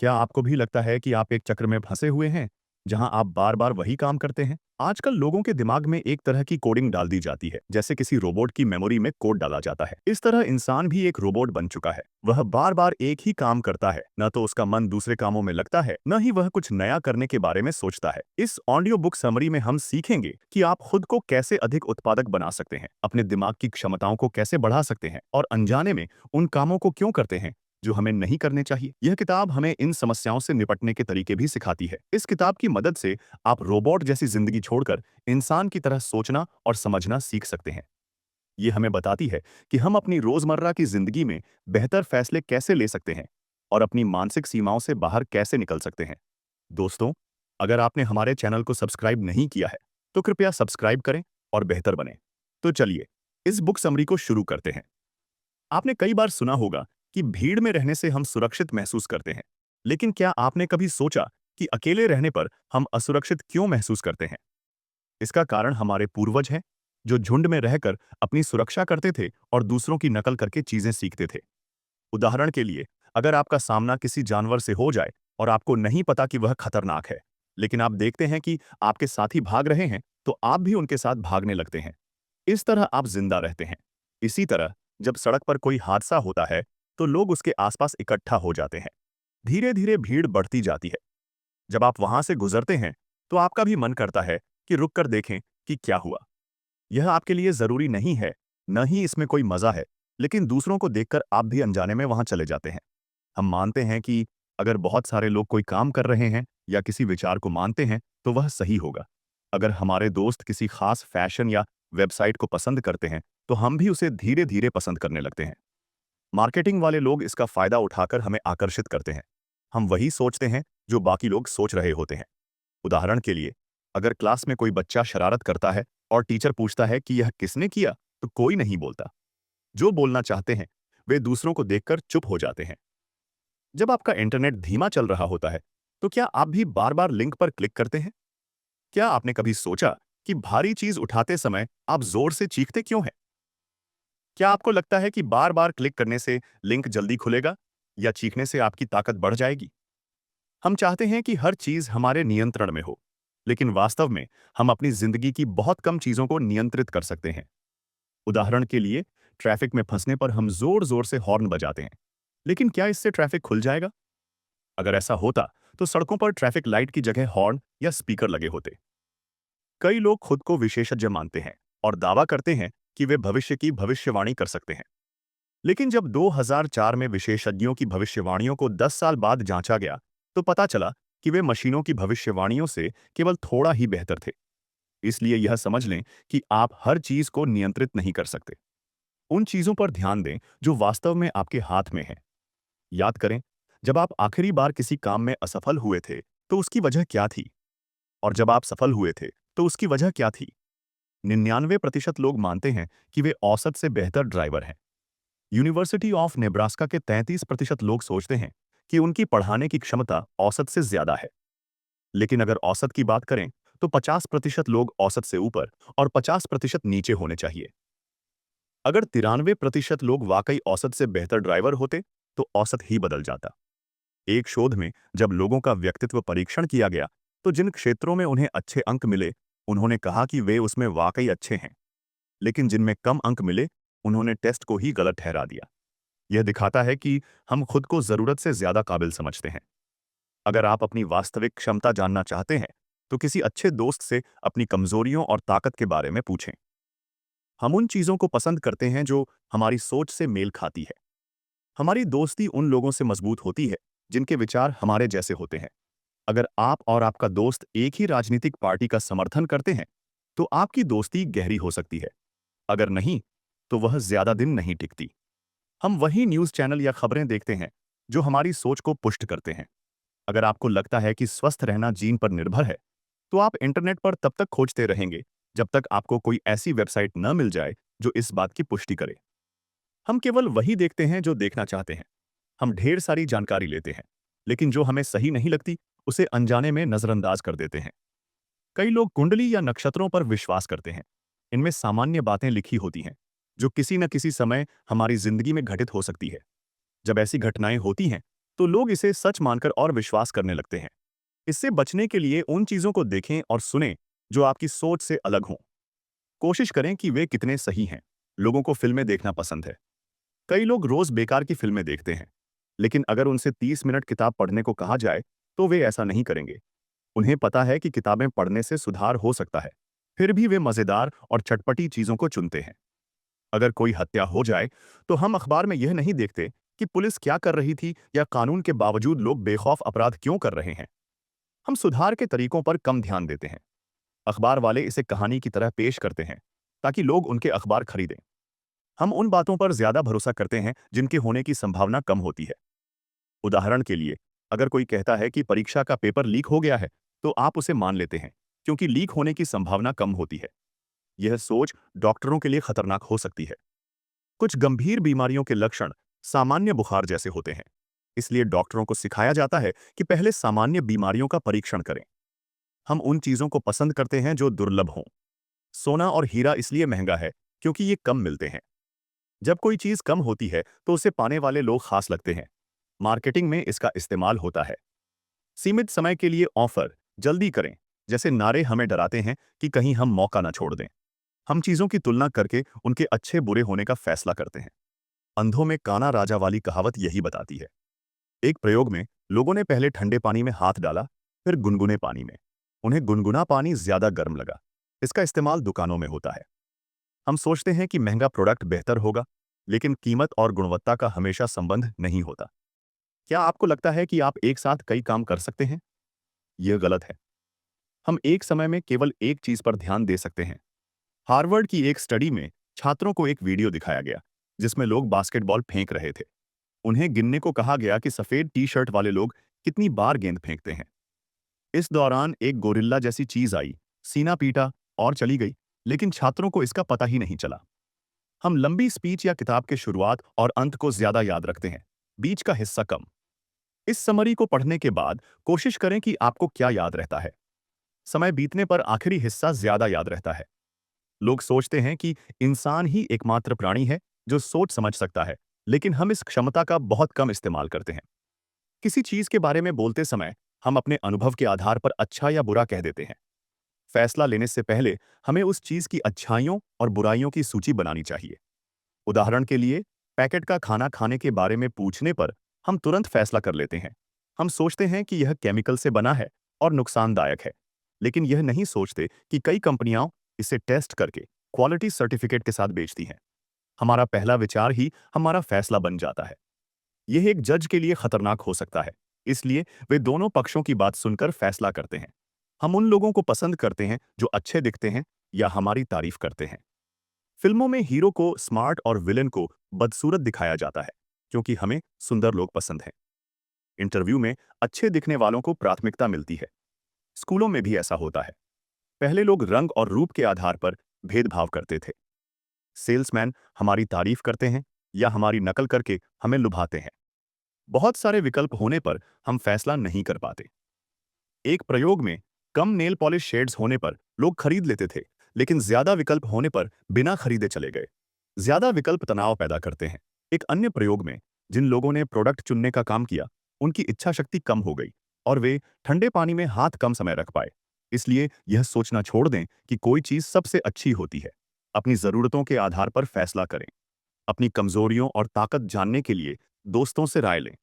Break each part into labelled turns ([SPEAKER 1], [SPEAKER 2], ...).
[SPEAKER 1] क्या आपको भी लगता है कि आप एक चक्र में फंसे हुए हैं, जहां आप बार-बार वही काम करते हैं? आजकल लोगों के दिमाग में एक तरह की कोडिंग डाल दी जाती है, जैसे किसी रोबोट की मेमोरी में कोड डाला जाता है। इस तरह इंसान भी एक रोबोट बन चुका है। वह बार-बार एक ही काम करता है, न तो उसका मन दूसरे कामों में लगता है, न ही वह कुछ नया करने के बारे में सोचता है। इस ऑडियो बुक समरी में हम सीखेंगे कि आप खुद को कैसे अधिक उत्पादक बना सकते हैं, अपने दिमाग की क्षमताओं को कैसे बढ़ा सकते हैं और अनजाने में उन कामों को क्यों करते हैं जो हमें नहीं करने चाहिए। यह किताब हमें इन समस्याओं से निपटने के तरीके भी सिखाती है। इस किताब की मदद से आप रोबोट जैसी जिंदगी छोड़कर इंसान की तरह सोचना और समझना सीख सकते हैं। ये हमें बताती है कि हम अपनी रोजमर्रा की जिंदगी में बेहतर फैसले कैसे ले सकते हैं और अपनी मानसिक सीमाओं से बाहर कैसे निकल सकते हैं। दोस्तों, अगर आपने हमारे चैनल को सब्सक्राइब नहीं किया है, तो कृपया सब्सक्राइब करें और बेहतर बने। तो चलिए, इस बुक समरी को शुरू करते हैं। आपने कई बार सुना होगा कि भीड़ में रहने से हम सुरक्षित महसूस करते हैं, लेकिन क्या आपने कभी सोचा कि अकेले रहने पर हम असुरक्षित क्यों महसूस करते हैं? इसका कारण हमारे पूर्वज हैं, जो झुंड में रहकर अपनी सुरक्षा करते थे और दूसरों की नकल करके चीजें सीखते थे। उदाहरण के लिए, अगर आपका सामना किसी जानवर से हो जाए और आपको नहीं पता कि वह खतरनाक है, लेकिन आप देखते हैं कि आपके साथी भाग रहे हैं, तो आप भी उनके साथ भागने लगते हैं। इस तरह आप जिंदा रहते हैं। इसी तरह जब सड़क पर कोई हादसा होता है, तो लोग उसके आसपास इकट्ठा हो जाते हैं। धीरे धीरे भीड़ बढ़ती जाती है। जब आप वहां से गुजरते हैं, तो आपका भी मन करता है कि रुक कर देखें कि क्या हुआ। यह आपके लिए जरूरी नहीं है, न ही इसमें कोई मजा है, लेकिन दूसरों को देखकर आप भी अनजाने में वहां चले जाते हैं। हम मानते हैं कि अगर बहुत सारे लोग कोई काम कर रहे हैं या किसी विचार को मानते हैं, तो वह सही होगा। अगर हमारे दोस्त किसी खास फैशन या वेबसाइट को पसंद करते हैं, तो हम भी उसे धीरे धीरे पसंद करने लगते हैं। मार्केटिंग वाले लोग इसका फायदा उठाकर हमें आकर्षित करते हैं। हम वही सोचते हैं जो बाकी लोग सोच रहे होते हैं। उदाहरण के लिए, अगर क्लास में कोई बच्चा शरारत करता है और टीचर पूछता है कि यह किसने किया, तो कोई नहीं बोलता। जो बोलना चाहते हैं, वे दूसरों को देखकर चुप हो जाते हैं। जब आपका इंटरनेट धीमा चल रहा होता है, तो क्या आप भी बार बार लिंक पर क्लिक करते हैं? क्या आपने कभी सोचा कि भारी चीज उठाते समय आप जोर से चीखते क्यों हैं? क्या आपको लगता है कि बार बार क्लिक करने से लिंक जल्दी खुलेगा या चीखने से आपकी ताकत बढ़ जाएगी? हम चाहते हैं कि हर चीज हमारे नियंत्रण में हो, लेकिन वास्तव में हम अपनी जिंदगी की बहुत कम चीजों को नियंत्रित कर सकते हैं। उदाहरण के लिए, ट्रैफिक में फंसने पर हम जोर जोर से हॉर्न बजाते हैं, लेकिन क्या इससे ट्रैफिक खुल जाएगा? अगर ऐसा होता, तो सड़कों पर ट्रैफिक लाइट की जगह हॉर्न या स्पीकर लगे होते। कई लोग खुद को विशेषज्ञ मानते हैं और दावा करते हैं कि वे भविष्य की भविष्यवाणी कर सकते हैं। लेकिन जब 2004 में विशेषज्ञों की भविष्यवाणियों को 10 साल बाद जांचा गया, तो पता चला कि वे मशीनों की भविष्यवाणियों से केवल थोड़ा ही बेहतर थे। इसलिए यह समझ लें कि आप हर चीज को नियंत्रित नहीं कर सकते। उन चीजों पर ध्यान दें जो वास्तव में आपके हाथ में हैं। याद करें, जब आप आखिरी बार किसी काम में असफल हुए थे, तो उसकी वजह क्या थी? और जब आप सफल हुए थे, तो उसकी वजह क्या थी? 99% लोग मानते हैं कि वे औसत से बेहतर ड्राइवर हैं। यूनिवर्सिटी ऑफ नेब्रास्का के 33% लोग सोचते हैं कि उनकी पढ़ाने की क्षमता औसत से ज्यादा है। लेकिन अगर औसत की बात करें, तो 50% लोग औसत से ऊपर और 50% नीचे होने चाहिए। अगर 93% लोग वाकई औसत से बेहतर ड्राइवर होते, तो औसत ही बदल जाता। एक शोध में जब लोगों का व्यक्तित्व परीक्षण किया गया, तो जिन क्षेत्रों में उन्हें अच्छे अंक मिले, उन्होंने कहा कि वे उसमें वाकई अच्छे हैं। लेकिन जिनमें कम अंक मिले, उन्होंने टेस्ट को ही गलत ठहरा दिया। यह दिखाता है कि हम खुद को जरूरत से ज्यादा काबिल समझते हैं। अगर आप अपनी वास्तविक क्षमता जानना चाहते हैं, तो किसी अच्छे दोस्त से अपनी कमजोरियों और ताकत के बारे में पूछें। हम उन चीजों को पसंद करते हैं जो हमारी सोच से मेल खाती है। हमारी दोस्ती उन लोगों से मजबूत होती है जिनके विचार हमारे जैसे होते हैं। अगर आप और आपका दोस्त एक ही राजनीतिक पार्टी का समर्थन करते हैं, तो आपकी दोस्ती गहरी हो सकती है। अगर नहीं, तो वह ज्यादा दिन नहीं टिकती। हम वही न्यूज़ चैनल या खबरें देखते हैं जो हमारी सोच को पुष्ट करते हैं। अगर आपको लगता है कि स्वस्थ रहना जीन पर निर्भर है, तो आप इंटरनेट पर तब तक खोजते रहेंगे जब तक आपको कोई ऐसी वेबसाइट न मिल जाए जो इस बात की पुष्टि करे। हम केवल वही देखते हैं जो देखना चाहते हैं। हम ढेर सारी जानकारी लेते हैं, लेकिन जो हमें सही नहीं लगती, उसे अनजाने में नजरअंदाज कर देते हैं। कई लोग कुंडली या नक्षत्रों पर विश्वास करते हैं। इनमें सामान्य बातें लिखी होती हैं, जो किसी न किसी समय हमारी जिंदगी में घटित हो सकती है। जब ऐसी घटनाएं होती हैं, तो लोग इसे सच मानकर और विश्वास करने लगते हैं। इससे बचने के लिए उन चीज़ों को देखें और सुनें जो आपकी सोच से अलग हों। कोशिश करें कि वे कितने सही हैं। लोगों को फिल्में देखना पसंद है। कई लोग रोज बेकार की फिल्में देखते हैं, लेकिन अगर उनसे 30 मिनट किताब पढ़ने को कहा जाए, तो वे ऐसा नहीं करेंगे। उन्हें पता है कि किताबें पढ़ने से सुधार हो सकता है। फिर भी वे मजेदार और चटपटी चीजों को चुनते हैं। अगर कोई हत्या हो जाए, तो हम अखबार में यह नहीं देखते कि पुलिस क्या कर रही थी या कानून के बावजूद लोग बेखौफ अपराध क्यों कर रहे हैं। हम सुधार के तरीकों पर कम ध्यान देते हैं। अखबार वाले इसे कहानी की तरह पेश करते हैं, ताकि लोग उनके अखबार खरीदें। हम उन बातों पर ज्यादा भरोसा करते हैं जिनके होने की संभावना कम होती है। उदाहरण के लिए, अगर कोई कहता है कि परीक्षा का पेपर लीक हो गया है, तो आप उसे मान लेते हैं, क्योंकि लीक होने की संभावना कम होती है। यह सोच डॉक्टरों के लिए खतरनाक हो सकती है। कुछ गंभीर बीमारियों के लक्षण सामान्य बुखार जैसे होते हैं। इसलिए डॉक्टरों को सिखाया जाता है कि पहले सामान्य बीमारियों का परीक्षण करें। हम उन चीजों को पसंद करते हैं जो दुर्लभ हों। सोना और हीरा इसलिए महंगा है क्योंकि ये कम मिलते हैं। जब कोई चीज कम होती है, तो उसे पाने वाले लोग खास लगते हैं। मार्केटिंग में इसका इस्तेमाल होता है। सीमित समय के लिए ऑफर, जल्दी करें, जैसे नारे हमें डराते हैं कि कहीं हम मौका ना छोड़ दें। हम चीजों की तुलना करके उनके अच्छे बुरे होने का फैसला करते हैं। अंधों में काना राजा वाली कहावत यही बताती है। एक प्रयोग में लोगों ने पहले ठंडे पानी में हाथ डाला, फिर गुनगुने पानी में। उन्हें गुनगुना पानी ज्यादा गर्म लगा। इसका इस्तेमाल दुकानों में होता है। हम सोचते हैं कि महंगा प्रोडक्ट बेहतर होगा, लेकिन कीमत और गुणवत्ता का हमेशा संबंध नहीं होता। क्या आपको लगता है कि आप एक साथ कई काम कर सकते हैं? यह गलत है। हम एक समय में केवल एक चीज पर ध्यान दे सकते हैं। हार्वर्ड की एक स्टडी में छात्रों को एक वीडियो दिखाया गया, जिसमें लोग बास्केटबॉल फेंक रहे थे। उन्हें गिनने को कहा गया कि सफेद टी शर्ट वाले लोग कितनी बार गेंद फेंकते हैं। इस दौरान एक गोरिल्ला जैसी चीज आई, सीना पीटा और चली गई, लेकिन छात्रों को इसका पता ही नहीं चला। हम लंबी स्पीच या किताब के शुरुआत और अंत को ज्यादा याद रखते हैं, बीच का हिस्सा कम। इस समरी को पढ़ने के बाद कोशिश करें कि आपको क्या याद रहता है। समय बीतने पर आखिरी हिस्सा ज्यादा याद रहता है। लोग सोचते हैं कि इंसान ही एकमात्र प्राणी है जो सोच समझ सकता है, लेकिन हम इस क्षमता का बहुत कम इस्तेमाल करते हैं। किसी चीज के बारे में बोलते समय हम अपने अनुभव के आधार पर अच्छा या बुरा कह देते हैं। फैसला लेने से पहले हमें उस चीज की अच्छाइयों और बुराइयों की सूची बनानी चाहिए। उदाहरण के लिए, पैकेट का खाना खाने के बारे में पूछने पर हम तुरंत फैसला कर लेते हैं। हम सोचते हैं कि यह केमिकल से बना है और नुकसानदायक है, लेकिन यह नहीं सोचते कि कई कंपनियां इसे टेस्ट करके क्वालिटी सर्टिफिकेट के साथ बेचती हैं। हमारा पहला विचार ही हमारा फैसला बन जाता है। यह एक जज के लिए खतरनाक हो सकता है, इसलिए वे दोनों पक्षों की बात सुनकर फैसला करते हैं। हम उन लोगों को पसंद करते हैं जो अच्छे दिखते हैं या हमारी तारीफ करते हैं। फिल्मों में हीरो को स्मार्ट और विलेन को बदसूरत दिखाया जाता है, क्योंकि हमें सुंदर लोग पसंद हैं। इंटरव्यू में अच्छे दिखने वालों को प्राथमिकता मिलती है। स्कूलों में भी ऐसा होता है। पहले लोग रंग और रूप के आधार पर भेदभाव करते थे। सेल्समैन हमारी तारीफ करते हैं या हमारी नकल करके हमें लुभाते हैं। बहुत सारे विकल्प होने पर हम फैसला नहीं कर पाते। एक प्रयोग में कम नेल पॉलिश शेड्स होने पर लोग खरीद लेते थे, लेकिन ज्यादा विकल्प होने पर बिना खरीदे चले गए। ज्यादा विकल्प तनाव पैदा करते हैं। एक अन्य प्रयोग में जिन लोगों ने प्रोडक्ट चुनने का काम किया, उनकी इच्छा शक्ति कम हो गई और वे ठंडे पानी में हाथ कम समय रख पाए। इसलिए यह सोचना छोड़ दें कि कोई चीज सबसे अच्छी होती है। अपनी जरूरतों के आधार पर फैसला करें। अपनी कमजोरियों और ताकत जानने के लिए दोस्तों से राय लें।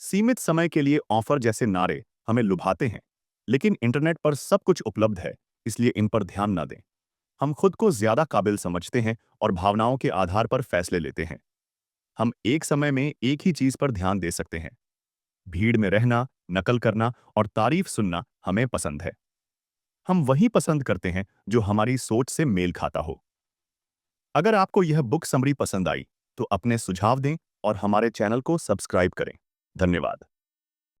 [SPEAKER 1] सीमित समय के लिए ऑफर जैसे नारे हमें लुभाते हैं, लेकिन इंटरनेट पर सब कुछ उपलब्ध है, इसलिए इन पर ध्यान न दें। हम खुद को ज्यादा काबिल समझते हैं और भावनाओं के आधार पर फैसले लेते हैं। हम एक समय में एक ही चीज पर ध्यान दे सकते हैं। भीड़ में रहना, नकल करना और तारीफ सुनना हमें पसंद है। हम वही पसंद करते हैं जो हमारी सोच से मेल खाता हो। अगर आपको यह बुक समरी पसंद आई, तो अपने सुझाव दें और हमारे चैनल को सब्सक्राइब करें। धन्यवाद।